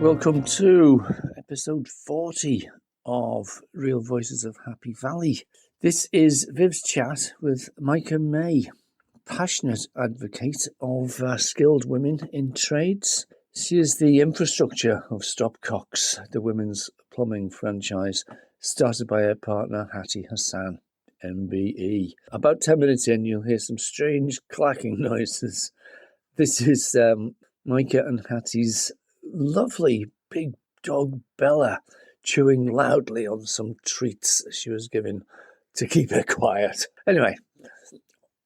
Welcome to episode 40 of Real Voices of Happy Valley. This is Viv's chat with Mica May, passionate advocate of skilled women in trades. She is the infrastructure of Stopcocks, the women's plumbing franchise started by her partner Hattie Hassan, MBE. About 10 minutes in, you'll hear some strange clacking noises. This is Mica and Hattie's lovely big dog Bella chewing loudly on some treats she was given to keep her quiet. Anyway,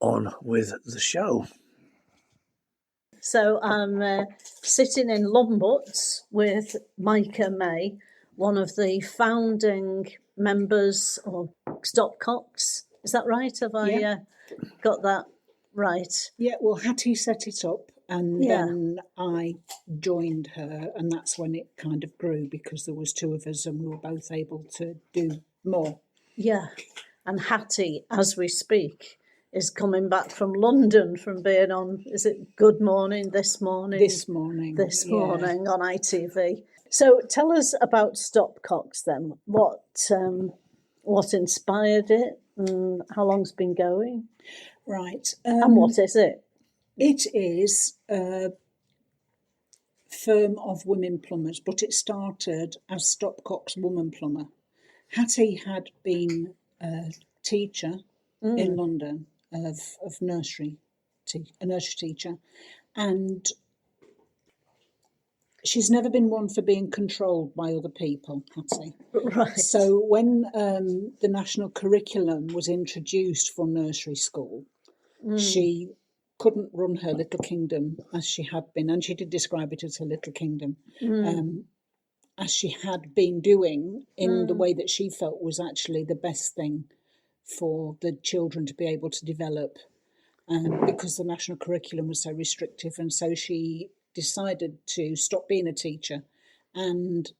on with the show. So I'm sitting in Lombots with Mica May, one of the founding members of Stopcocks. Is that right? Have I got that right? Yeah, well, Hattie set it up and then I joined her, and that's when it kind of grew because there was two of us and we were both able to do more. Yeah, and Hattie, as we speak, is coming back from London from being on, is it Good Morning This Morning? This morning on ITV. So tell us about Stopcocks then. What inspired it and how long's been going? Right. And what is it? It is a firm of women plumbers, but it started as Stopcocks Woman Plumber. Hattie had been a teacher in London of a nursery teacher, and she's never been one for being controlled by other people, Hattie. Right. So when the national curriculum was introduced for nursery school, she couldn't run her little kingdom as she had been, and she did describe it as her little kingdom, as she had been doing in the way that she felt was actually the best thing for the children to be able to develop, because the national curriculum was so restrictive. And so she decided to stop being a teacher, and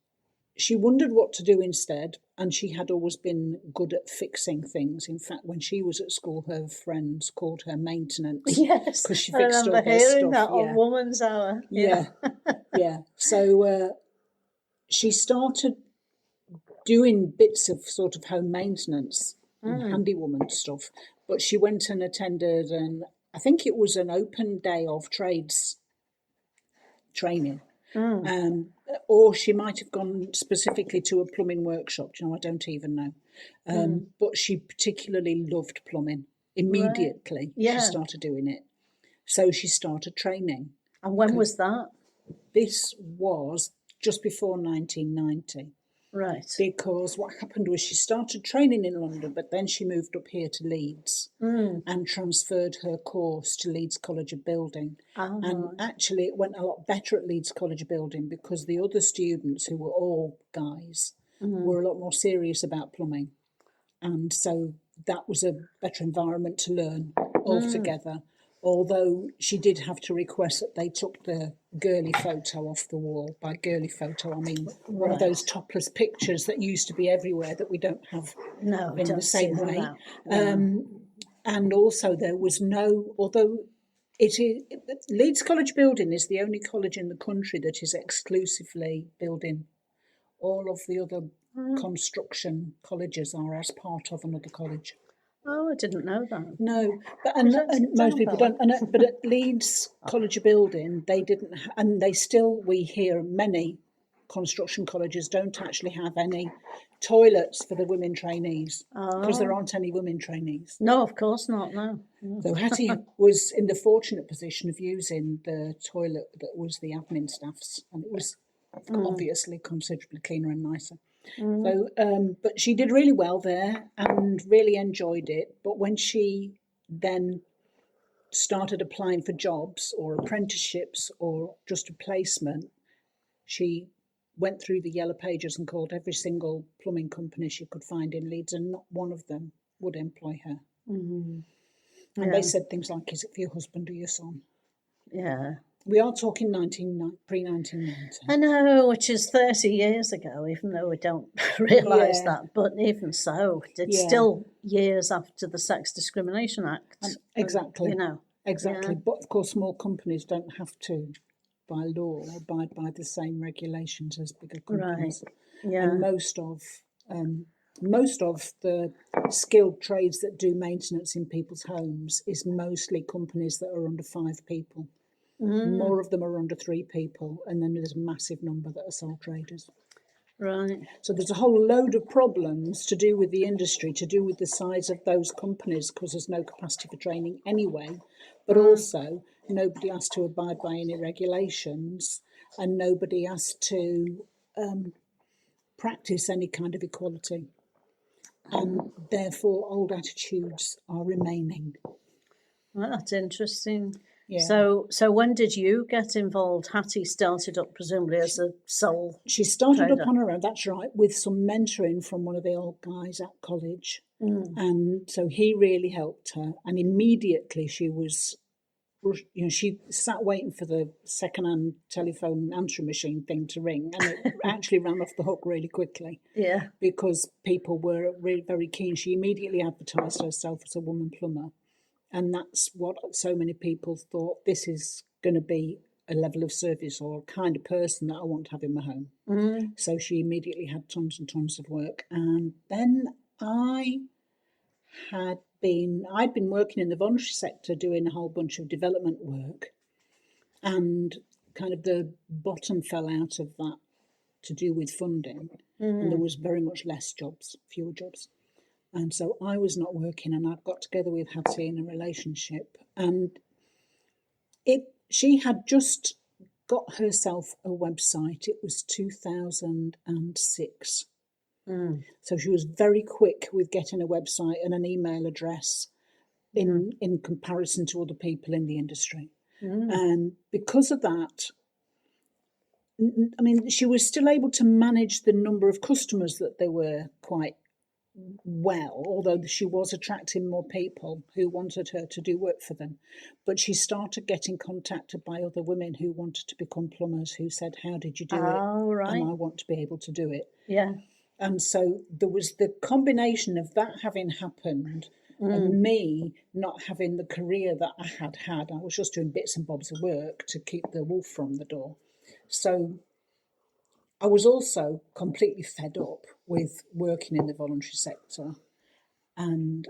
she wondered what to do instead, and she had always been good at fixing things. In fact, when she was at school, her friends called her maintenance. Yes, because she I fixed remember all their hearing stuff. that on Woman's Hour. Yeah. So she started doing bits of sort of home maintenance and handywoman stuff, but she went and attended, and I think it was an open day of trades training. Or she might have gone specifically to a plumbing workshop. I don't even know. But she particularly loved plumbing. Immediately she started doing it. So she started training. And when was that? This was just before 1990. Right. Because what happened was she started training in London, but then she moved up here to Leeds and transferred her course to Leeds College of Building. Oh. And actually it went a lot better at Leeds College of Building because the other students, who were all guys, were a lot more serious about plumbing. And so that was a better environment to learn altogether. Although she did have to request that they took the girly photo off the wall. By girly photo, I mean one of those topless pictures that used to be everywhere that we don't have in the same way. And also there was no, although Leeds College Building is the only college in the country that is exclusively building. All of the other construction colleges are as part of another college. Oh, I didn't know that. No, but and most people don't. But at Leeds College of Building, they didn't, and they still, we hear many construction colleges don't actually have any toilets for the women trainees because there aren't any women trainees. No, of course not. No. So Hattie was in the fortunate position of using the toilet that was the admin staff's, and it was obviously considerably cleaner and nicer. So, but she did really well there and really enjoyed it. But when she then started applying for jobs or apprenticeships or just a placement, she went through the yellow pages and called every single plumbing company she could find in Leeds, and not one of them would employ her. And they said things like, "Is it for your husband or your son?" Yeah. We are talking pre-1990. I know, which is 30 years ago, even though we don't realise that. But even so, it's still years after the Sex Discrimination Act. Exactly. You know. Exactly. Yeah. But of course, small companies don't have to by law abide by the same regulations as bigger companies. Right. Yeah. And most of the skilled trades that do maintenance in people's homes is mostly companies that are under 5 people. More of them are under 3 people, and then there's a massive number that are sole traders. Right. So there's a whole load of problems to do with the industry, to do with the size of those companies, because there's no capacity for training anyway. But also, nobody has to abide by any regulations, and nobody has to practice any kind of equality. And therefore, old attitudes are remaining. Well, that's interesting. Yeah. So when did you get involved? Hattie started up presumably as a sole. She started trader. up on her own, that's right, with some mentoring from one of the old guys at college. And so he really helped her. And immediately she was, she sat waiting for the second-hand telephone answering machine thing to ring. And it actually ran off the hook really quickly. Yeah. Because people were really very keen. She immediately advertised herself as a woman plumber. And that's what so many people thought, this is going to be a level of service or a kind of person that I want to have in my home. So she immediately had tons and tons of work. And then I'd been working in the voluntary sector doing a whole bunch of development work. And kind of the bottom fell out of that to do with funding. And there was very much less jobs, fewer jobs. And so I was not working, and I got together with Hattie in a relationship. And she had just got herself a website. It was 2006. So she was very quick with getting a website and an email address in comparison to other people in the industry. And because of that, I mean, she was still able to manage the number of customers that there were quite well, although she was attracting more people who wanted her to do work for them. But she started getting contacted by other women who wanted to become plumbers, who said, how did you do it? Right. And I want to be able to do it. Yeah. And so there was the combination of that having happened and me not having the career that I had. I was just doing bits and bobs of work to keep the wolf from the door. So I was also completely fed up with working in the voluntary sector and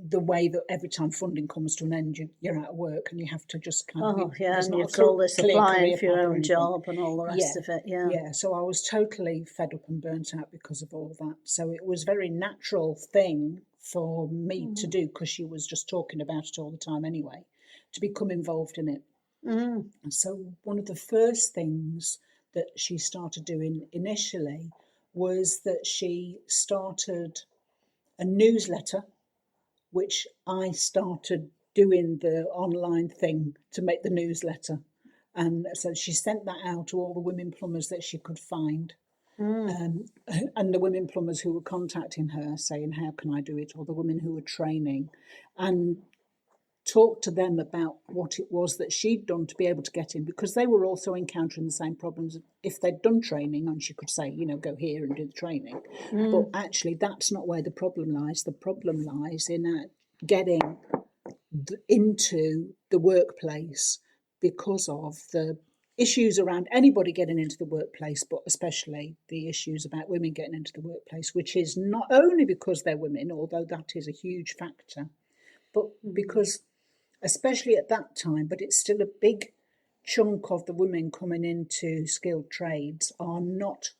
the way that every time funding comes to an end, you're out of work and you have to just kind of... Oh, yeah, there's and not you've a got all this clear applying career for your path or own anything. job and all the rest of it, yeah. Yeah, so I was totally fed up and burnt out because of all that. So it was a very natural thing for me to do, because she was just talking about it all the time anyway, to become involved in it. And so one of the first things that she started doing initially was that she started a newsletter, which I started doing the online thing to make the newsletter. And so she sent that out to all the women plumbers that she could find. And the women plumbers who were contacting her saying, how can I do it? Or the women who were training. And talked to them about what it was that she'd done to be able to get in, because they were also encountering the same problems. If they'd done training, and she could say, go here and do the training. But actually, that's not where the problem lies. The problem lies in getting into the workplace because of the issues around anybody getting into the workplace, but especially the issues about women getting into the workplace, which is not only because they're women, although that is a huge factor, but because, especially at that time, but it's still a big chunk of the women coming into skilled trades are not,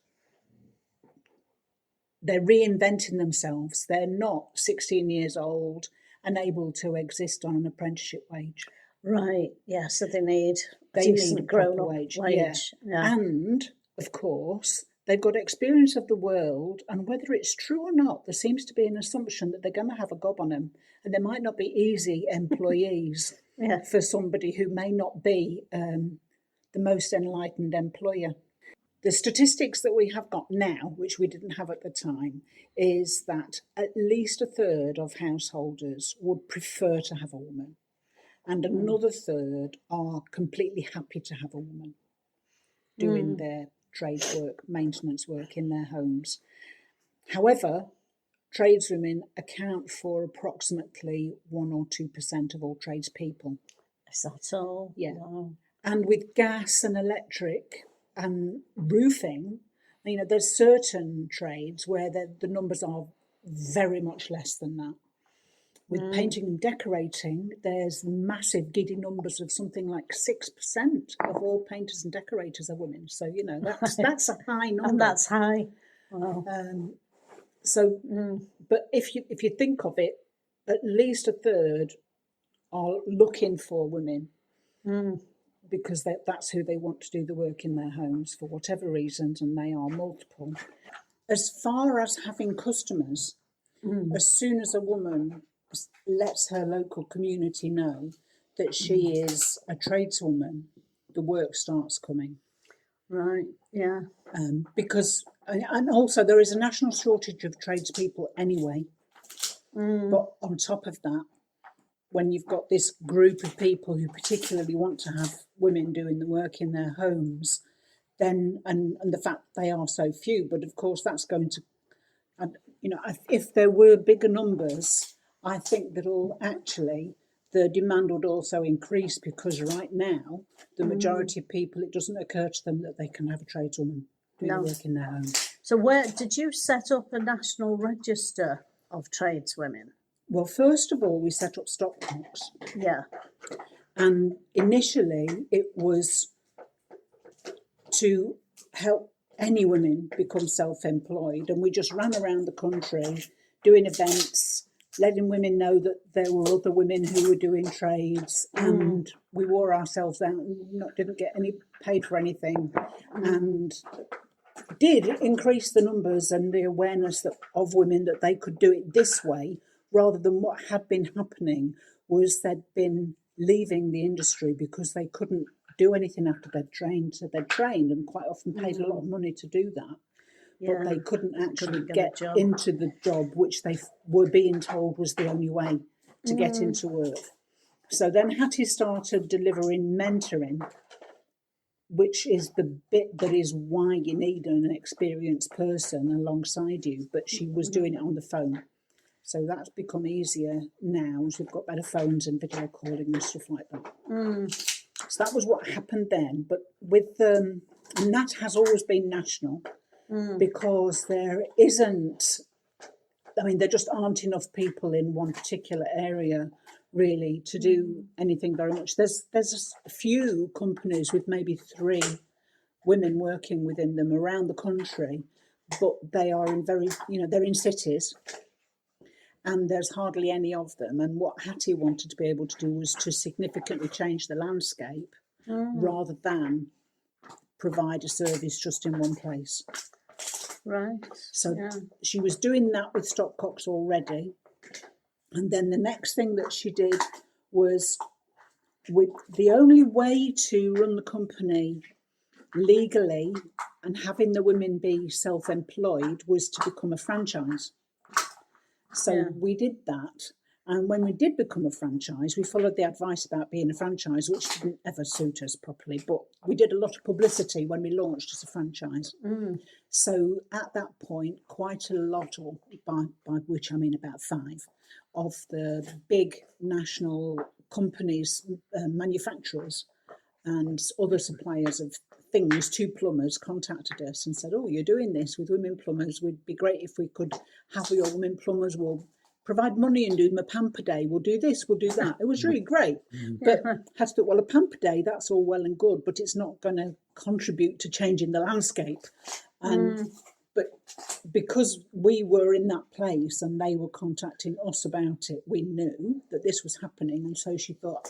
they're reinventing themselves. They're not 16 years old and able to exist on an apprenticeship wage. Right, yeah, so they need a They decent need a proper grown-up wage. Yeah. And, of course, they've got experience of the world, and whether it's true or not, there seems to be an assumption that they're going to have a gob on them, and they might not be easy employees for somebody who may not be the most enlightened employer. The statistics that we have got now, which we didn't have at the time, is that at least a third of householders would prefer to have a woman, and another third are completely happy to have a woman doing their trades work, maintenance work in their homes. However, tradeswomen account for approximately 1 or 2% of all tradespeople. Is that all? Yeah. Wow. And with gas and electric and roofing, there's certain trades where the numbers are very much less than that. With painting and decorating, there's massive giddy numbers of something like 6% of all painters and decorators are women. So, that's a high number. And that's high. Wow. But if you think of it, at least a third are looking for women because that's who they want to do the work in their homes for whatever reasons, and they are multiple. As far as having customers, as soon as a woman lets her local community know that she is a tradeswoman, the work starts coming. Right, yeah. Because, and also there is a national shortage of tradespeople anyway. But on top of that, when you've got this group of people who particularly want to have women doing the work in their homes, then, and the fact they are so few, but of course that's going to, if there were bigger numbers, I think that the demand would also increase, because right now, the majority of people, it doesn't occur to them that they can have a tradeswoman do the work in their home. So where did you set up a national register of tradeswomen? Well, first of all, we set up Stopcocks. Yeah. And initially, it was to help any women become self-employed. And we just ran around the country doing events, letting women know that there were other women who were doing trades, and we wore ourselves out and didn't get any paid for anything, and did increase the numbers and the awareness of women that they could do it this way, rather than what had been happening was they'd been leaving the industry because they couldn't do anything after they'd trained. So they'd trained and quite often paid a lot of money to do that. But they couldn't actually get into the job, which they were being told was the only way to get into work. So then Hattie started delivering mentoring, which is the bit that is why you need an experienced person alongside you. But she was doing it on the phone. So that's become easier now, as we've got better phones and video calling and stuff like that. So that was what happened then. But with and that has always been national, because there just aren't enough people in one particular area really to do anything very much. There's a few companies with maybe 3 women working within them around the country, but they are they're in cities, and there's hardly any of them. And what Hattie wanted to be able to do was to significantly change the landscape rather than provide a service just in one place. Right. So she was doing that with Stopcocks already. And then the next thing that she did was, the only way to run the company legally and having the women be self-employed was to become a franchise. So we did that. And when we did become a franchise, we followed the advice about being a franchise, which didn't ever suit us properly. But we did a lot of publicity when we launched as a franchise. So at that point, quite a lot, or by which I mean about 5, of the big national companies, manufacturers and other suppliers of things to plumbers contacted us and said, "Oh, you're doing this with women plumbers. Would be great if we could have your women plumbers. We'll provide money and do them a pamper day. We'll do this, we'll do that." It was really great. But I thought, well, a pamper day, that's all well and good, but it's not going to contribute to changing the landscape. But because we were in that place and they were contacting us about it, we knew that this was happening. And so she thought,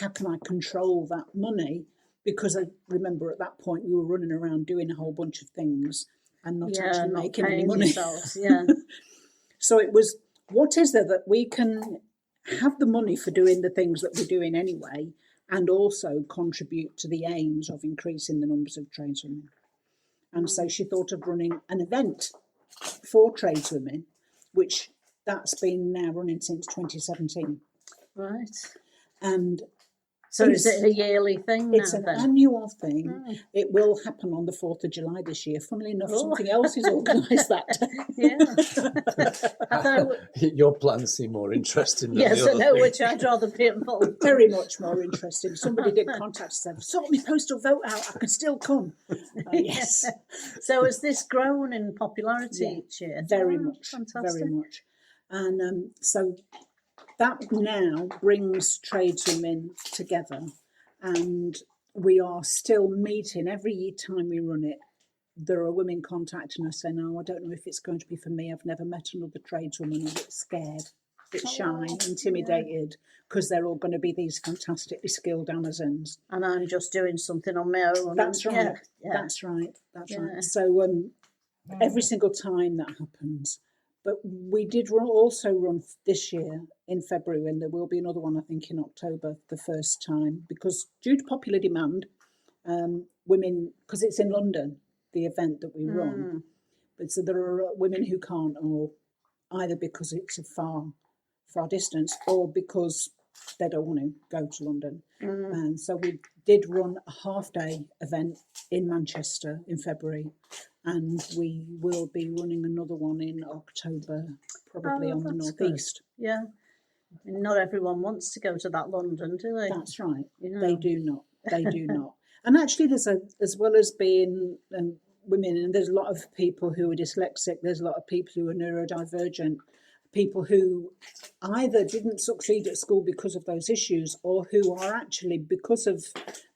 how can I control that money? Because I remember at that point we were running around doing a whole bunch of things and not actually making any money. So it was, what is there that we can have the money for doing the things that we're doing anyway, and also contribute to the aims of increasing the numbers of tradeswomen? And so she thought of running an event for tradeswomen, which that's been now running since 2017. Right. And So is it a yearly thing now It's an then? annual thing. It will happen on the 4th of July this year. Funnily enough, something else is organised that day. Yeah. Your plans seem more interesting than Yes, the I other know, thing. which I'd rather be involved. Very much more interesting. Somebody did contact us and said, sort my postal vote out, I can still come. Yes. So has this grown in popularity each year? Very Oh, much. fantastic. Very much. And so that now brings tradeswomen together, and we are still meeting every time we run it. There are women contacting us saying, "Oh, I don't know if it's going to be for me. I've never met another tradeswoman. I'm a bit scared, a bit shy, intimidated, because they're all going to be these fantastically skilled Amazons." And I'm just doing something on my own. That's right. Yeah. That's right. That's right. So every single time that happens. But we did also run this year in February, and there will be another one, I think, in October, the first time, because due to popular demand, women, because it's in London, the event that we run, but so there are women who can't, or either because it's a far distance, or because they don't want to go to London. And so we did run a half-day event in Manchester in February, and we will be running another one in October, probably on the northeast. Good. Yeah. And not everyone wants to go to that London, do they? That's right. You They know. do not. They do not. And actually, there's as well as being women, and there's a lot of people who are dyslexic. There's a lot of people who are neurodivergent. People who either didn't succeed at school because of those issues, or who are actually, because of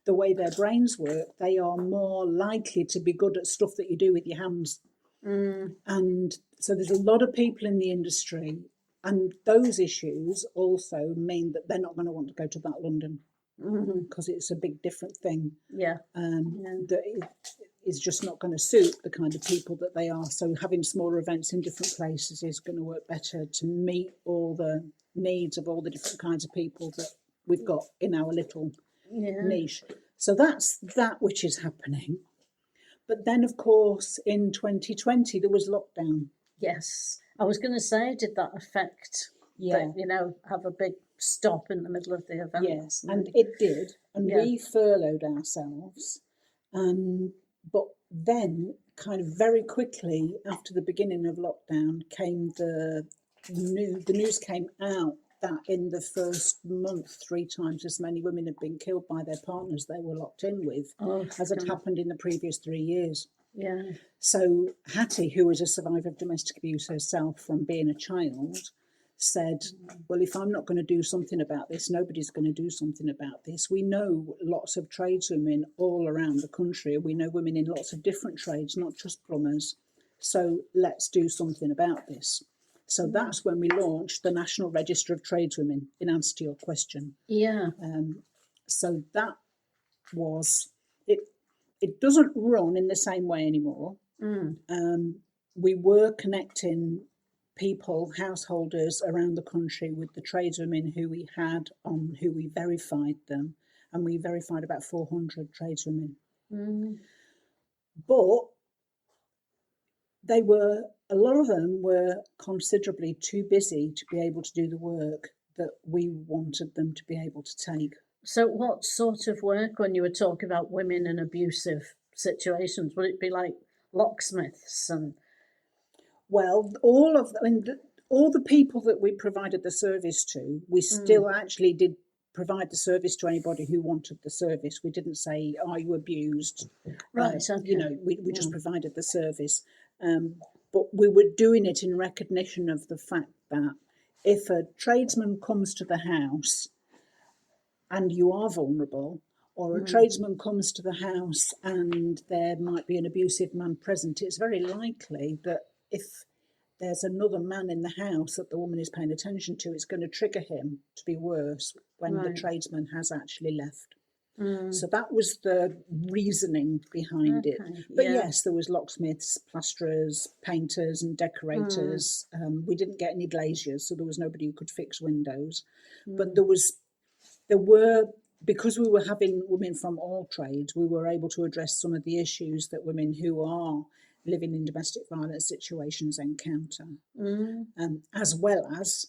the way their brains work, they are more likely to be good at stuff that you do with your hands. And so there's a lot of people in the industry, and those issues also mean that they're not going to want to go to that London, because it's a big different thing. Yeah. That is just not going to suit the kind of people that they are. So having smaller events in different places is going to work better to meet all the needs of all the different kinds of people that we've got in our little niche. So that's that which is happening. But then, of course, in 2020, there was lockdown. Yes. I was going to say, did that affect, have a big stop in the middle of the event? Yes, and it did. And we furloughed ourselves. But then, kind of very quickly after the beginning of lockdown, came the news came out that in the first month, 3 times as many women had been killed by their partners they were locked in with as had happened in the previous 3 years. Yeah. So Hattie, who was a survivor of domestic abuse herself from being a child, said, well, if I'm not going to do something about this, nobody's going to do something about this. We know lots of tradeswomen all around the country. We know women in lots of different trades, not just plumbers. So let's do something about this. So that's when we launched the National Register of Tradeswomen, in answer to your question. Yeah. So that was it. It doesn't run in the same way anymore. We were connecting people, householders around the country with the tradeswomen who we had on, who we verified them, and we verified about 400 tradeswomen. But a lot of them were considerably too busy to be able to do the work that we wanted them to be able to take. So what sort of work, when you were talking about women in abusive situations, would it be like locksmiths and... Well, all the people that we provided the service to, we still actually did provide the service to anybody who wanted the service. We didn't say, are you abused? Right, okay. We just provided the service. But we were doing it in recognition of the fact that if a tradesman comes to the house and you are vulnerable, or a tradesman comes to the house and there might be an abusive man present, it's very likely that if there's another man in the house that the woman is paying attention to, it's going to trigger him to be worse when the tradesman has actually left. So that was the reasoning behind it. But yes, there was locksmiths, plasterers, painters and decorators. We didn't get any glaziers, so there was nobody who could fix windows. But there were, because we were having women from all trades, we were able to address some of the issues that women who are living in domestic violence situations encounter, as well as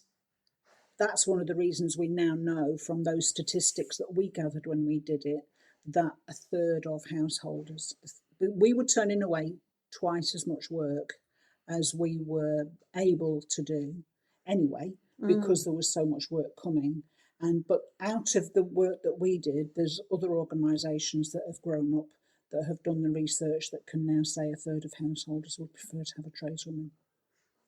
that's one of the reasons we now know from those statistics that we gathered when we did it, that a third of householders, we were turning away twice as much work as we were able to do anyway, because there was so much work coming. But out of the work that we did, there's other organisations that have grown up that have done the research that can now say a third of householders would prefer to have a tradeswoman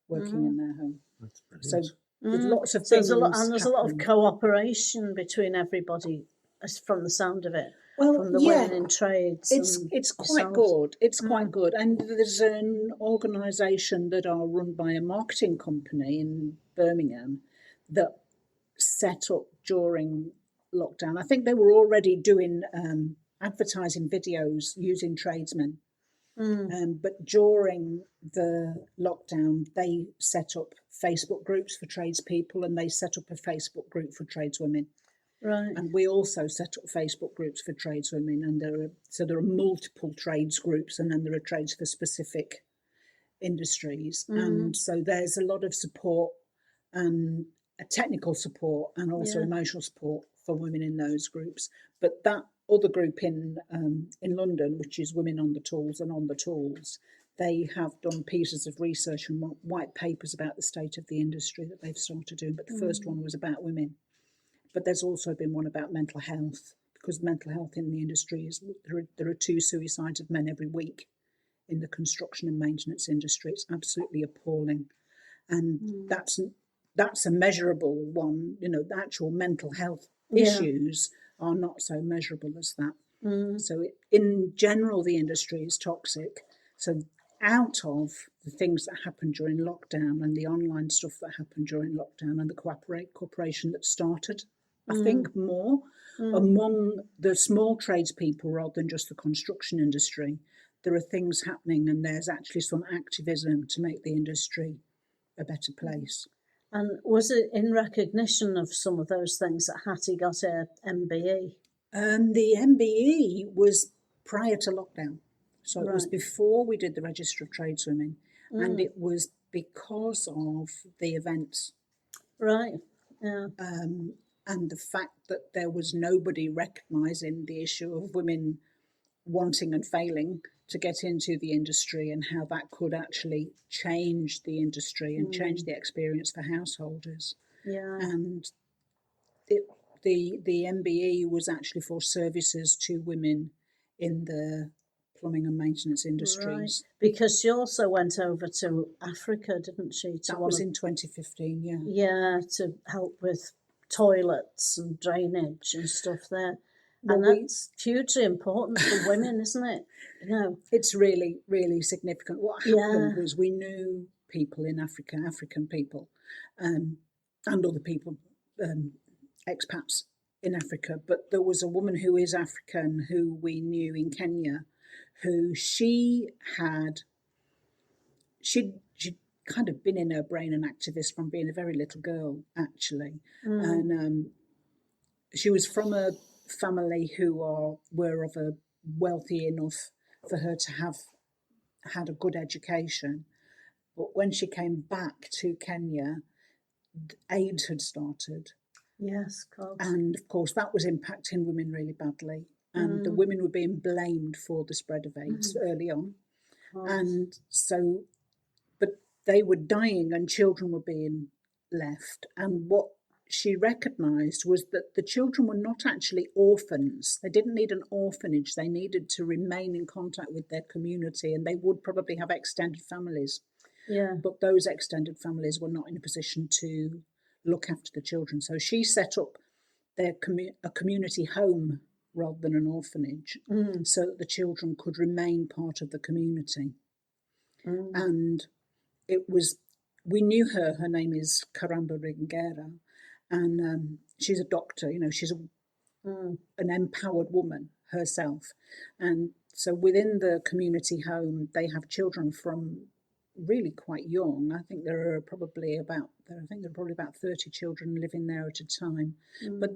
working in their home. That's brilliant. So there's lots of So things. there's a lot of happening. cooperation between everybody, as from the sound of it. Well, from the yeah, women in trades. it's quite yourselves. good. It's quite good. And there's an organisation that are run by a marketing company in Birmingham that set up during lockdown. I think they were already doing advertising videos using tradesmen. But during the lockdown, they set up Facebook groups for tradespeople, and they set up a Facebook group for tradeswomen. Right. And we also set up Facebook groups for tradeswomen, and there are multiple trades groups, and then there are trades for specific industries. And so there's a lot of support, and technical support, and also emotional support for women in those groups. But that other group in London, which is Women on the Tools and On the Tools, they have done pieces of research and white papers about the state of the industry that they've started doing. But the first one was about women. But there's also been one about mental health, because mental health in the industry is there are 2 suicides of men every week in the construction and maintenance industry. It's absolutely appalling, and that's a measurable one. You know, the actual mental health issues are not so measurable as that. So in general, the industry is toxic. So out of the things that happened during lockdown and the online stuff that happened during lockdown and the cooperation that started, I think more among the small tradespeople rather than just the construction industry, there are things happening, and there's actually some activism to make the industry a better place. And was it in recognition of some of those things that Hattie got a MBE? The MBE was prior to lockdown. So it was before we did the Register of Tradeswomen, and it was because of the events. Right, yeah. And the fact that there was nobody recognising the issue of women wanting and failing to get into the industry, and how that could actually change the industry and change the experience for householders. Yeah. And the MBE was actually for services to women in the plumbing and maintenance industries. Right. Because she also went over to Africa, didn't she? That was in 2015, yeah. Yeah, to help with toilets and drainage and stuff there. Well, and that's hugely important for women, isn't it? You know, it's really, really significant. What happened was we knew people in Africa, African people, and other people, expats in Africa. But there was a woman who is African who we knew in Kenya, who she'd kind of been in her brain an activist from being a very little girl, actually. And she was from a family who were of a wealthy enough for her to have had a good education. But when she came back to Kenya, AIDS had started. yes, God. And of course, that was impacting women really badly. And the women were being blamed for the spread of AIDS early on. And so, but they were dying and children were being left. And what she recognised was that the children were not actually orphans. They didn't need an orphanage. They needed to remain in contact with their community, and they would probably have extended families. Yeah. But those extended families were not in a position to look after the children. So she set up a community home rather than an orphanage, so that the children could remain part of the community. And we knew her name is Karamba Ringera, and she's a doctor, you know, she's an empowered woman herself. And so within the community home, they have children from really quite young. I think there are probably about 30 children living there at a time. But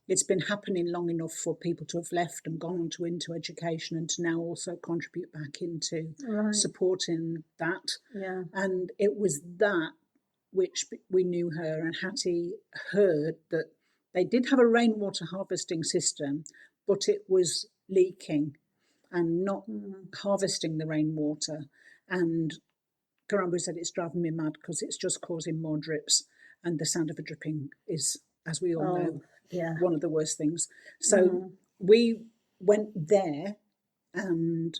it's been happening long enough for people to have left and gone on into education, and to now also contribute back into supporting that. Yeah. And it was that which we knew her, and Hattie heard that they did have a rainwater harvesting system, but it was leaking and not harvesting the rainwater. And Karambu said, it's driving me mad because it's just causing more drips. And the sound of a dripping is, as we all know, one of the worst things. So we went there, and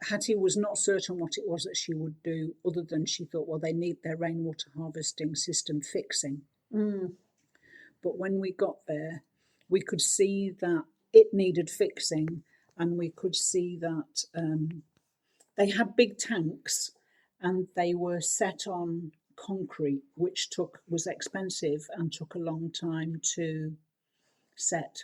Hattie was not certain what it was that she would do, other than she thought, well, they need their rainwater harvesting system fixing. But when we got there, we could see that it needed fixing, and we could see that they had big tanks, and they were set on concrete, which was expensive and took a long time to set.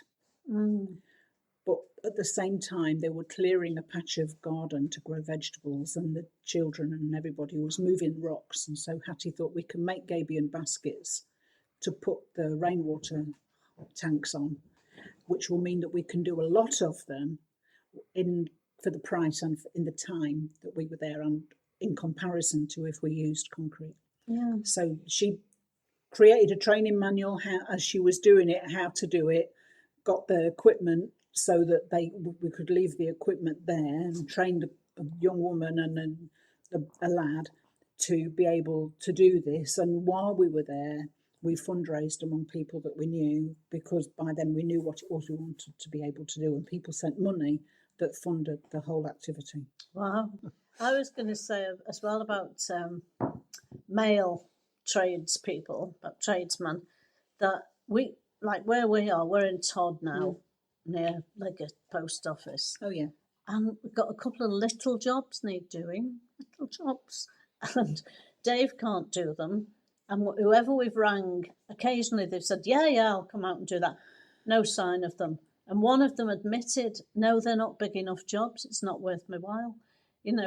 But at the same time, they were clearing a patch of garden to grow vegetables, and the children and everybody was moving rocks. And so Hattie thought, we can make Gabion baskets to put the rainwater tanks on, which will mean that we can do a lot of them for the price and in the time that we were there, and in comparison to if we used concrete. Yeah. So she created a training manual as she was doing it, how to do it, got the equipment so that we could leave the equipment there, and trained a young woman and a lad to be able to do this. And while we were there, we fundraised among people that we knew, because by then we knew what it was we wanted to be able to do, and people sent money that funded the whole activity. Wow. I was going to say as well about male tradespeople, about tradesmen, that we, like where we are, we're in Todd now, near Liggett Post Office. Oh, yeah. And we've got a couple of little jobs need doing, little jobs. And Dave can't do them. And whoever we've rang, occasionally they've said, yeah, I'll come out and do that. No sign of them. And one of them admitted, no, they're not big enough jobs. It's not worth my while.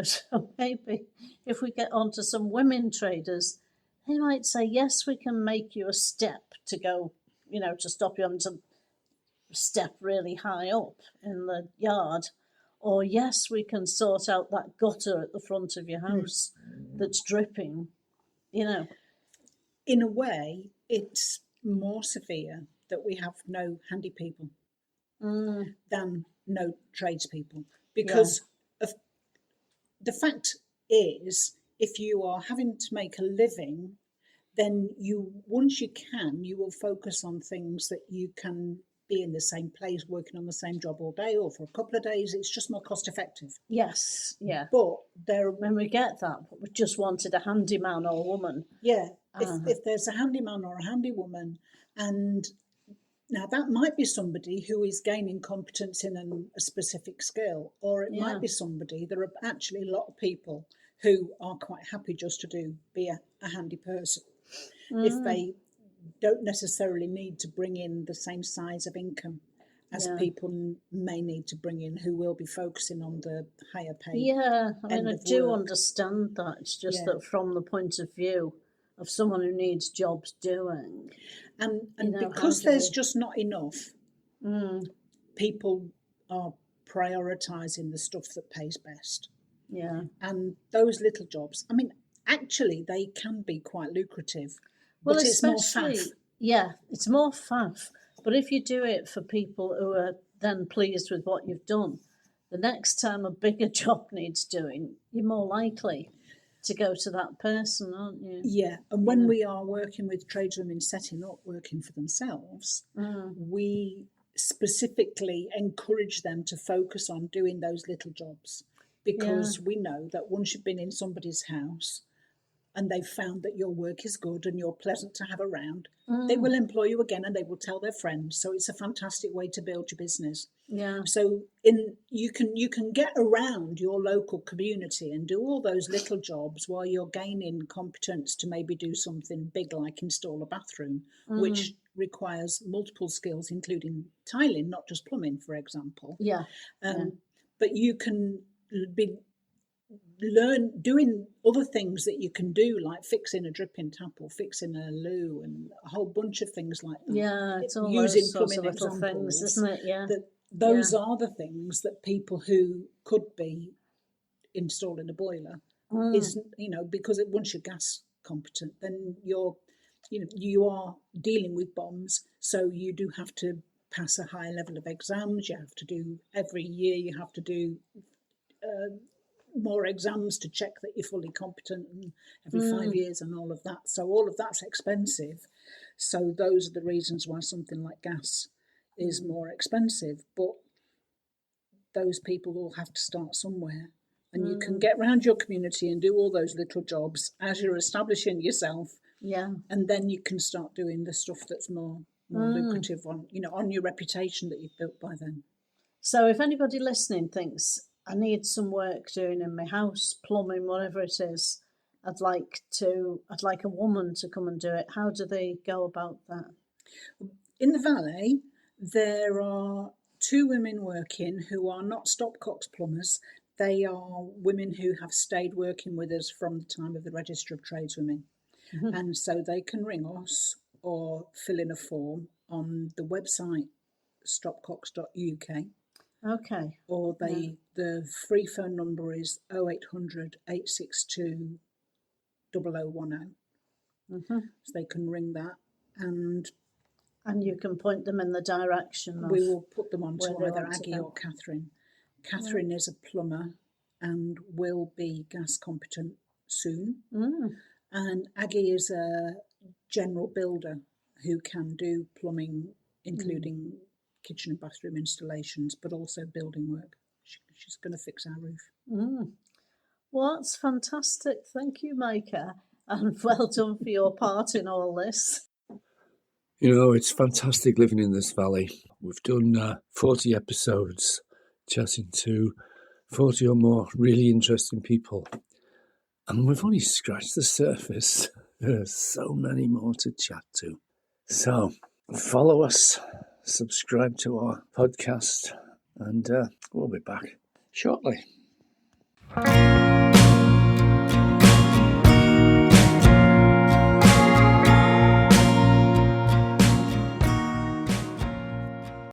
So maybe if we get onto some women traders, they might say, yes, we can make you a step to go, to stop you having to step really high up in the yard. Or, yes, we can sort out that gutter at the front of your house that's dripping, In a way, it's more severe that we have no handy people than no tradespeople. Because the fact is, if you are having to make a living, then once you will focus on things that you can be in the same place, working on the same job all day, or for a couple of days. It's just more cost effective. Yes, yeah. But when we get that, but we just wanted a handyman or woman. Yeah, if there's a handyman or a handy woman, and now that might be somebody who is gaining competence in a specific skill, or it might be somebody. There are actually a lot of people who are quite happy just to be a handy person if they don't necessarily need to bring in the same size of income as people may need to bring in, who will be focusing on the higher pay. Yeah, I do work. understand that. It's just that from the point of view of someone who needs jobs doing. And because there's just not enough, people are prioritising the stuff that pays best. Yeah. And those little jobs, actually they can be quite lucrative. Well, but it's more faff. Yeah, it's more faff. But if you do it for people who are then pleased with what you've done, the next time a bigger job needs doing, you're more likely to go to that person, aren't you? Yeah, and when we are working with tradeswomen setting up, working for themselves, we specifically encourage them to focus on doing those little jobs, because we know that once you've been in somebody's house and they've found that your work is good and you're pleasant to have around, they will employ you again and they will tell their friends. So it's a fantastic way to build your business. Yeah. So you can get around your local community and do all those little jobs while you're gaining competence to maybe do something big like install a bathroom, which requires multiple skills, including tiling, not just plumbing, for example. Yeah. But you can learn doing other things that you can do, like fixing a dripping tap or fixing a loo, and a whole bunch of things like that. Yeah, it's all using those sorts plumbing of little examples, things, isn't it? Yeah. Those are the things that people who could be installing a boiler is, because once your gas competent, then you are dealing with bombs, so you do have to pass a high level of exams. You have to do every year. You have to do more exams to check that you're fully competent, and every 5 years and all of that. So all of that's expensive. So those are the reasons why something like gas is more expensive. But those people all have to start somewhere. And you can get around your community and do all those little jobs as you're establishing yourself. Yeah. And then you can start doing the stuff that's more lucrative on your reputation that you've built by then. So if anybody listening thinks, I need some work doing in my house, plumbing, whatever it is, I'd like a woman to come and do it. How do they go about that? In the Valley, there are 2 women working who are not Stopcocks plumbers. They are women who have stayed working with us from the time of the Register of Tradeswomen. And so they can ring us or fill in a form on the website stopcocks.uk. Okay. Or the free phone number is 0800 862 0010. So they can ring that, and you can point them in the direction of we will put them on to where they either want to Aggie go. or Catherine. Catherine is a plumber and will be gas competent soon. And Aggie is a general builder who can do plumbing, including kitchen and bathroom installations, but also building work. She's going to fix our roof. Well, that's fantastic. Thank you, Mica. And well done for your part in all this. It's fantastic living in this valley. We've done 40 episodes chatting to 40 or more really interesting people. And we've only scratched the surface. There's so many more to chat to. So follow us, subscribe to our podcast, and we'll be back shortly.